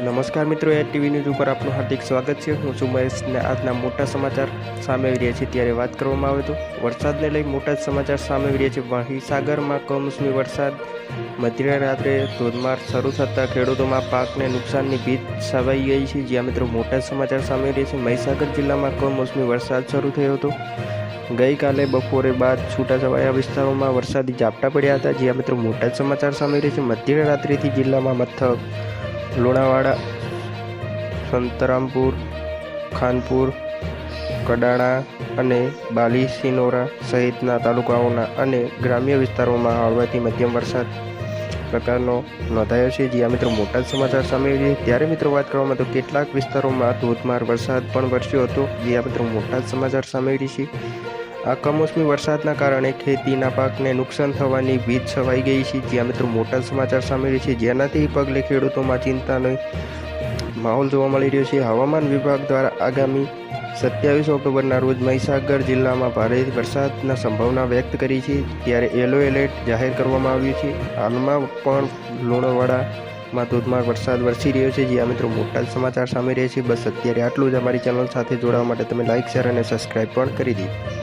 નમસ્કાર મિત્રો, એ TV news ઉપર આપનું હાર્દિક સ્વાગત છે। હું છું મહેશ ને આજના મોટા સમાચાર સામે આવી રહ્યા છે ત્યારે વાત કરવામાં આવે તો વરસાદને લઈ મોટા સમાચાર સામે આવી રહ્યા છે। મહીસાગરમાં કમોસમી વરસાદ મધ્યરાત્રે ધોધમાર શરૂ થતાં ખેડૂતોમાં પાકને નુકસાનની ભીત છવાઈ ગઈ છે। જ્યાં મિત્રો મોટા સમાચાર સામે આવી રહ્યા છે। મહીસાગર જિલ્લામાં કમોસમી વરસાદ શરૂ થયો હતો। ગઈકાલે બપોરે બાદ છૂટાછવાયા વિસ્તારોમાં વરસાદી ઝાપટા પડ્યા હતા। જ્યાં મિત્રો મોટા સમાચાર સામે આવી રહ્યા છે। મધ્યરાત્રિથી જિલ્લામાં મથક લુણાવાડા, સંતરામપુર, ખાનપુર, કડાણા અને બાલીસિનોરા સહિતના તાલુકાઓના અને ગ્રામ્ય વિસ્તારોમાં હળવાથી મધ્યમ વરસાદ પ્રકારનો નોંધાયો છે। જ્યાં મિત્રો મોટા સમાચાર સામે આવી રહ્યા છે। ત્યારે મિત્રો વાત કરવામાં તો કેટલાક વિસ્તારોમાં ધોધમાર વરસાદ પણ વરસ્યો હતો। જ્યાં મિત્રો મોટા સમાચાર સામે આવી રહ્યા છે। આ કમોસમી વરસાદના કારણે ખેતીના પાકને નુકસાન થવાની ભીત છવાઈ ગઈ છે। જ્યાં મિત્રો મોટા સમાચાર સામે રહ્યા છે। જેનાથી પગલે ખેડૂતોમાં ચિંતાનો માહોલ જોવા મળી રહ્યો છે। હવામાન વિભાગ દ્વારા આગામી 27 ઓક્ટોબરના રોજ મહીસાગર જિલ્લામાં ભારે વરસાદના સંભાવના વ્યક્ત કરી છે। ત્યારે યલો એલર્ટ જાહેર કરવામાં આવ્યું છે। હાલમાં પણ લુણાવાડામાં ધોધમાર વરસાદ વરસી રહ્યો છે। જ્યાં મિત્રો મોટા સમાચાર સામે રહ્યા છે। બસ અત્યારે આટલું જ। અમારી ચેનલ સાથે જોડાવા માટે તમે લાઇક, શેર અને સબસ્ક્રાઈબ પણ કરી દીધું।